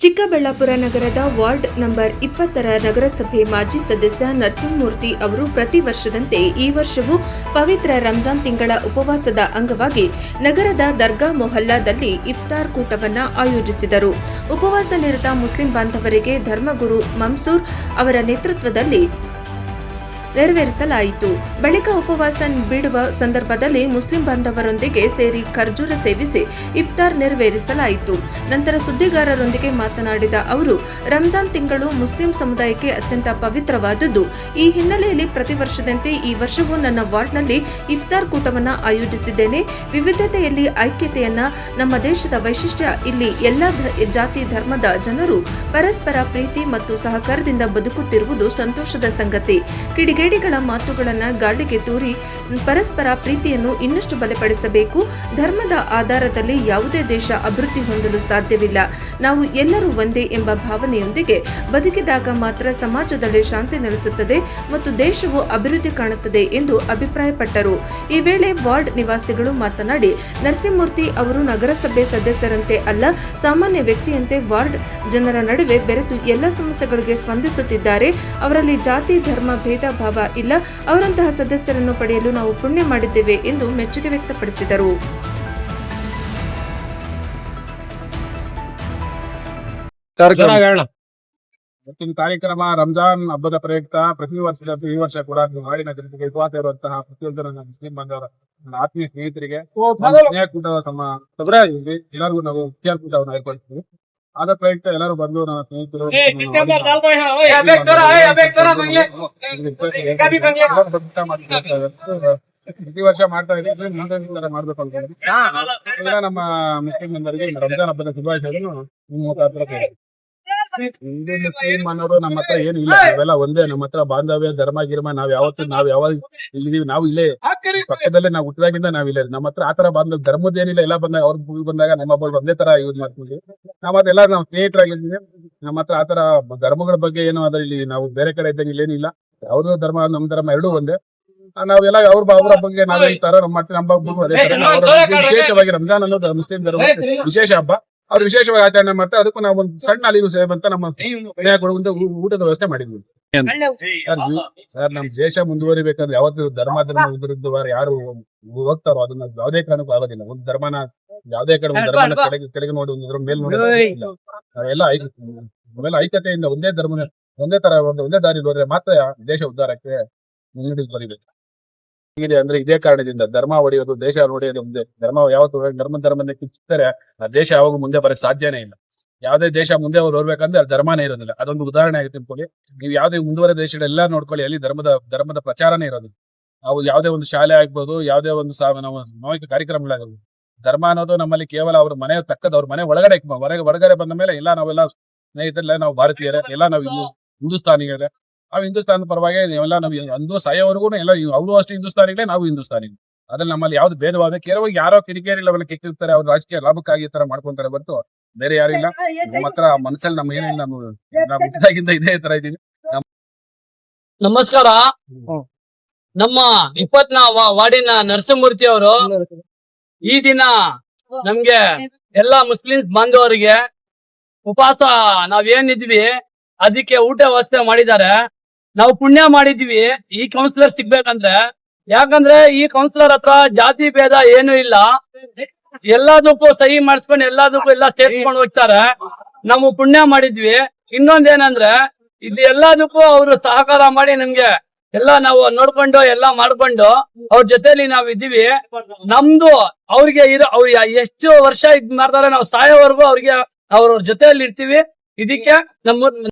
ಚಿಕ್ಕಬಳ್ಳಾಪುರ ನಗರದ ward number 20ರ ನಗರಸಭೆ ಮಾಜಿ ಸದಸ್ಯ ನರಸಿಂಹಮೂರ್ತಿ ಅವರು ಪ್ರತಿ ವರ್ಷದಂತೆ ಈ ವರ್ಷವೂ ಪವಿತ್ರ ರಂಜಾನ್ ತಿಂಗಳ ಉಪವಾಸದ ಅಂಗವಾಗಿ ನಗರದ ದರ್ಗಾ ಮೊಹಲ್ಲಾದಲ್ಲಿ ಇಫ್ತಾರ್ ಕೂಟವನ್ನು ಆಯೋಜಿಸಿದರು. ಉಪವಾಸ ನಿರತ ಮುಸ್ಲಿಂ ಬಾಂಧವರಿಗೆ ಧರ್ಮಗುರು ಮಮ್ಸೂರ್ ಅವರ ನೇತೃತ್ವದಲ್ಲಿ ನೆರವೇರಿಸಲಾಯಿತು. ಬಳಿಕ ಉಪವಾಸ ಬಿಡುವ ಸಂದರ್ಭದಲ್ಲಿ ಮುಸ್ಲಿಂ ಬಾಂಧವರೊಂದಿಗೆ ಸೇರಿ ಖರ್ಜೂರ ಸೇವಿಸಿ ಇಫ್ತಾರ್ ನೆರವೇರಿಸಲಾಯಿತು. ನಂತರ ಸುದ್ದಿಗಾರರೊಂದಿಗೆ ಮಾತನಾಡಿದ ಅವರು, ರಂಜಾನ್ ತಿಂಗಳು ಮುಸ್ಲಿಂ ಸಮುದಾಯಕ್ಕೆ ಅತ್ಯಂತ ಪವಿತ್ರವಾದದ್ದು. ಈ ಹಿನ್ನೆಲೆಯಲ್ಲಿ ಪ್ರತಿ ವರ್ಷದಂತೆ ಈ ವರ್ಷವೂ ನನ್ನ ವಾರ್ಡ್ನಲ್ಲಿ ಇಫ್ತಾರ್ ಕೂಟವನ್ನು ಆಯೋಜಿಸಿದ್ದೇನೆ. ವಿವಿಧತೆಯಲ್ಲಿ ಐಕ್ಯತೆಯನ್ನ ನಮ್ಮ ದೇಶದ ವೈಶಿಷ್ಟ್ಯ. ಇಲ್ಲಿ ಎಲ್ಲ ಜಾತಿ ಧರ್ಮದ ಜನರು ಪರಸ್ಪರ ಪ್ರೀತಿ ಮತ್ತು ಸಹಕಾರದಿಂದ ಬದುಕುತ್ತಿರುವುದು ಸಂತೋಷದ ಸಂಗತಿ. ಕಿಡಿಗೇಡಿಗಳ ಮಾತುಗಳನ್ನು ಗಾಳಿಗೆ ತೂರಿ ಪರಸ್ಪರ ಪ್ರೀತಿಯನ್ನು ಇನ್ನಷ್ಟು ಬಲಪಡಿಸಬೇಕು. ಧರ್ಮದ ಆಧಾರದಲ್ಲಿ ಯಾವುದೇ ದೇಶ ಅಭಿವೃದ್ಧಿ ಹೊಂದಲು ಸಾಧ್ಯವಿಲ್ಲ. ನಾವು ಎಲ್ಲರೂ ಒಂದೇ ಎಂಬ ಭಾವನೆಯೊಂದಿಗೆ ಬದುಕಿದಾಗ ಮಾತ್ರ ಸಮಾಜದಲ್ಲಿ ಶಾಂತಿ ನೆಲೆಸುತ್ತದೆ ಮತ್ತು ದೇಶವು ಅಭಿವೃದ್ಧಿ ಕಾಣುತ್ತದೆ ಎಂದು ಅಭಿಪ್ರಾಯಪಟ್ಟರು. ಈ ವೇಳೆ ವಾರ್ಡ್ ನಿವಾಸಿಗಳು ಮಾತನಾಡಿ, ನರಸಿಂಹಮೂರ್ತಿ ಅವರು ನಗರಸಭೆ ಸದಸ್ಯರಂತೆ ಅಲ್ಲ, ಸಾಮಾನ್ಯ ವ್ಯಕ್ತಿಯಂತೆ ವಾರ್ಡ್ ಜನರ ನಡುವೆ ಬೆರೆತು ಎಲ್ಲ ಸಮಸ್ಯೆಗಳಿಗೆ ಸ್ಪಂದಿಸುತ್ತಿದ್ದಾರೆ. ಅವರಲ್ಲಿ ಜಾತಿ ಧರ್ಮ ಭೇದ ಭಾವ ಇಲ್ಲ. ಅವರಂತಹ ಸದಸ್ಯರನ್ನು ಪಡೆಯಲು ನಾವು ಪುಣ್ಯ ಮಾಡಿದ್ದೇವೆ ಎಂದು ಮೆಚ್ಚುಗೆ ವ್ಯಕ್ತಪಡಿಸಿದರು. ಕಾರ್ಯಕ್ರಮ ರಂಜಾನ್ ಹಬ್ಬದ ಪ್ರಯುಕ್ತ ಪ್ರತಿ ವರ್ಷದಂತೆ ಈ ವರ್ಷ ಕೂಡ ನಾಡಿನ ಜನತೆಗೆ ಉಪವಾಸ ಇರುವಂತಹ ಪ್ರತಿಯೊಂದು ನನ್ನ ಮುಸ್ಲಿಂ ಬಾಂಧವರ ಆತ್ಮೀಯ ಸ್ನೇಹಿತರಿಗೆ ಸ್ನೇಹ ಕೂಟದ ಎಲ್ಲರಿಗೂ ನಾವು ಇಫ್ತಾರ್ ಕೂಟವನ್ನು ಏರ್ಪಡಿಸ್ತೀವಿ. ಆದ ಪ್ರಯುಕ್ತ ಎಲ್ಲರೂ ಬಂದು ನನ್ನ ಸ್ನೇಹಿತರು ಪ್ರತಿ ವರ್ಷ ಮಾಡ್ತಾ ಇದ್ದೀವಿ. ಮುಂದೆ ಮಾಡ್ಬೇಕು ಅಂತ ನಮ್ಮ ಮುಸ್ಲಿಂ ಬಂದವರಿಗೆ ರಂಜಾನ್ ಹಬ್ಬದ ಶುಭಾಶಯಗಳನ್ನು ಹಿಂದೂ ಮುಸ್ಲಿಂ ಅನ್ನೋರು ನಮ್ಮ ಹತ್ರ ಏನು ಇಲ್ಲ. ನಾವೆಲ್ಲ ಒಂದೇ. ನಮ್ಮ ಹತ್ರ ಬಾಂಧವ್ಯ ಧರ್ಮ ಗಿರ್ಮ ನಾವ್ ಯಾವಾಗ ಇಲ್ಲಿದೀವಿ. ನಾವು ಇಲ್ಲೇ ಪಕ್ಕದಲ್ಲೇ ನಾವು ಹುಟ್ಟಿದಾಗಿಂದ ನಾವಿಲ್ಲೇ. ನಮ್ಮ ಹತ್ರ ಆತರ ಬಾಂಧವ್ಯ ಧರ್ಮದ ಏನಿಲ್ಲ. ಎಲ್ಲ ಬಂದಾಗ ಅವ್ರ ಬಂದಾಗ ನಮ್ಮ ಹಬ್ಬ ಒಂದೇ ತರ ಯೂಸ್ ಮಾಡ್ತೀವಿ. ನಾವೆಲ್ಲ ನಾವು ಸ್ನೇಹಿತರಾಗಿದ್ದೀವಿ. ನಮ್ಮ ಹತ್ರ ಆತರ ಧರ್ಮಗಳ ಬಗ್ಗೆ ಏನು ಅದ್ರ ಇಲ್ಲಿ ನಾವು ಬೇರೆ ಕಡೆ ಇದ್ದಂಗೆ ಇಲ್ಲೇನಿಲ್ಲ. ಯಾವ್ದೋ ಧರ್ಮ ನಮ್ಮ ಧರ್ಮ ಎರಡೂ ಒಂದೇ. ನಾವೆಲ್ಲ ಅವ್ರ ಬಗ್ಗೆ ನಾವೇ ಇರ್ತಾರೋ ನಮ್ಮ ಹಬ್ಬ ಅದೇ ತರ. ವಿಶೇಷವಾಗಿ ರಂಜಾನ್ ಅನ್ನೋದು ಮುಸ್ಲಿಂ ಧರ್ಮ ವಿಶೇಷ ಹಬ್ಬ. ಅವ್ರು ವಿಶೇಷವಾಗಿ ಆಚರಣೆ ಮಾಡ್ತಾರೆ. ಅದಕ್ಕೂ ನಾವು ಒಂದು ಸಣ್ಣ ಅಲಿವು ಸೇವೆ ಅಂತ ನಮ್ಮ ಊಟದ ವ್ಯವಸ್ಥೆ ಮಾಡಿದ್ವಿ. ಸರ್ ನಮ್ ದೇಶ ಮುಂದುವರಿಬೇಕಂದ್ರೆ ಯಾವತ್ತು ಧರ್ಮ ವಿರುದ್ಧ ಯಾರು ಹೋಗ್ತಾರೋ ಅದನ್ನ ಯಾವುದೇ ಕಾರಣಕ್ಕೂ ಆಗೋದಿಲ್ಲ. ಒಂದು ಧರ್ಮನ ಯಾವುದೇ ಕಡೆ ಒಂದು ಧರ್ಮನ ಕೆಳಗೆ ನೋಡಿ ಒಂದ್ರ ಮೇಲ್ ನೋಡಿ ನಾವೆಲ್ಲ ಐಕ್ಯತೆಯಿಂದ ಒಂದೇ ಧರ್ಮನ ಒಂದೇ ತರ ಒಂದೇ ದಾರಿ ನೋಡಿದ್ರೆ ಮಾತ್ರ ದೇಶ ಉದ್ಧಾರಕ್ಕೆ ಮುನ್ನಡೆದು ಬರೀಬೇಕು. ಅಂದ್ರೆ ಇದೇ ಕಾರಣದಿಂದ ಧರ್ಮ ಹೊಡೆಯೋದು ದೇಶ ಹೊಡೆಯೋದು ಒಂದೇ. ಧರ್ಮ ಯಾವತ್ತು ಧರ್ಮನೇ ಕಿಚ್ಚಿದರೆ ಆ ದೇಶ ಯಾವಾಗ ಮುಂದೆ ಬರಕ್ ಸಾಧ್ಯನೇ ಇಲ್ಲ. ಯಾವ್ದೇ ದೇಶ ಮುಂದೆ ಬರ್ಬೇಕಂದ್ರೆ ಅದು ಧರ್ಮನೇ ಇರೋದಿಲ್ಲ. ಅದೊಂದು ಉದಾಹರಣೆ ಆಗಿ ತಿಳ್ಕೊಳ್ಳಿ. ನೀವು ಯಾವ್ದೇ ಮುಂದುವರೆ ದೇಶಗಳೆಲ್ಲ ನೋಡ್ಕೊಳ್ಳಿ, ಅಲ್ಲಿ ಧರ್ಮದ ಪ್ರಚಾರನೇ ಇರೋದು. ನಾವು ಯಾವ್ದೇ ಒಂದು ಶಾಲೆ ಆಗ್ಬೋದು, ಯಾವ್ದೇ ಒಂದು ನಾವು ಸಾಮೂಹಿಕ ಕಾರ್ಯಕ್ರಮಗಳಾಗಬಹುದು. ಧರ್ಮ ಅನ್ನೋದು ನಮ್ಮಲ್ಲಿ ಕೇವಲ ಅವ್ರ ಮನೆ ತಕ್ಕದ ಅವ್ರ ಮನೆ ಒಳಗಡೆ ಬಂದ ಮೇಲೆ ನಾವೆಲ್ಲ ಸ್ನೇಹಿತರೆಲ್ಲ ನಾವು ಭಾರತೀಯರೇ, ಎಲ್ಲ ನಾವು ಹಿಂದೂಸ್ತಾನಿಗಳೇ. ನಾವು ಹಿಂದೂಸ್ತಾನದ ಪರವಾಗಿ ನಾವೆಲ್ಲ ನಾವು ಅಂದು ಸಾಯೋವರೆಗೂ ಎಲ್ಲ ಅವರು ಅಷ್ಟು ಹಿಂದೂಸ್ತಾನಿಗಳೇ, ನಾವು ಹಿಂದೂಸ್ತಾನಿಗಳು. ಅದ್ರಲ್ಲಿ ನಮ್ಮಲ್ಲಿ ಯಾವ್ದು ಭೇದವಾದ ಕೇವಲ ಯಾರೋ ಕಿರಿಕೇರಿ ಲೆವೆಲ್ ಕೆತ್ತಿರ್ತಾರೆ, ಅವ್ರು ರಾಜಕೀಯ ಲಾಭಕ್ಕಾಗಿ ಈ ತರ ಮಾಡ್ಕೊಂತಾರೆ ಹೊರತು ಬೇರೆ ಯಾರು ಇಲ್ಲ. ನಮ್ಮ ಹತ್ರ ಮನಸ್ಸಲ್ಲಿ ನಮ್ಮ ಏನಿಲ್ಲ, ನಾವು ಹುಟ್ಟಿದಾಗಿಂದ ಇದೇ ತರ ಇದೀವಿ. ನಮಸ್ಕಾರ. ನಮ್ಮ 20ನ ವಾರ್ಡಿನ ನರಸಿಂಹಮೂರ್ತಿ ಅವರು ಈ ದಿನ ನಮ್ಗೆ ಎಲ್ಲಾ ಮುಸ್ಲಿಮ್ಸ್ ಬಾಂಧವರಿಗೆ ಉಪವಾಸ ನಾವೇನಿದ್ವಿ ಅದಕ್ಕೆ ಊಟ ವ್ಯವಸ್ಥೆ ಮಾಡಿದ್ದಾರೆ. ನಾವು ಪುಣ್ಯ ಮಾಡಿದ್ವಿ ಈ ಕೌನ್ಸಿಲರ್ ಸಿಗ್ಬೇಕಂದ್ರೆ. ಯಾಕಂದ್ರೆ ಈ ಕೌನ್ಸಿಲರ್ ಹತ್ರ ಜಾತಿ ಭೇದ ಏನು ಇಲ್ಲ. ಎಲ್ಲದಕ್ಕೂ ಸಹಿ ಮಾಡಿಸ್ಕೊಂಡು ಎಲ್ಲದಕ್ಕೂ ಎಲ್ಲ ಸೇರ್ಸ್ಕೊಂಡು ಹೋಗ್ತಾರೆ. ನಾವು ಪುಣ್ಯ ಮಾಡಿದ್ವಿ. ಇನ್ನೊಂದೇನಂದ್ರೆ ಇದು ಎಲ್ಲದಕ್ಕೂ ಅವರು ಸಹಕಾರ ಮಾಡಿ ನಮ್ಗೆ ಎಲ್ಲ ನಾವು ನೋಡ್ಕೊಂಡು ಎಲ್ಲ ಮಾಡ್ಕೊಂಡು ಅವ್ರ ಜೊತೆಲಿ ನಾವ್ ಇದ್ದೀವಿ. ನಮ್ದು ಅವ್ರಿಗೆ ಅವ್ರು ಎಷ್ಟು ವರ್ಷ ಇದ್ ಮಾಡ್ತಾರೆ, ನಾವು ಸಾಯೋವರೆಗೂ ಅವ್ರಿಗೆ ಅವ್ರ ಜೊತೆಯಲ್ಲಿ ಇರ್ತೀವಿ. ಇದಕ್ಕೆ ನಮ್ಮ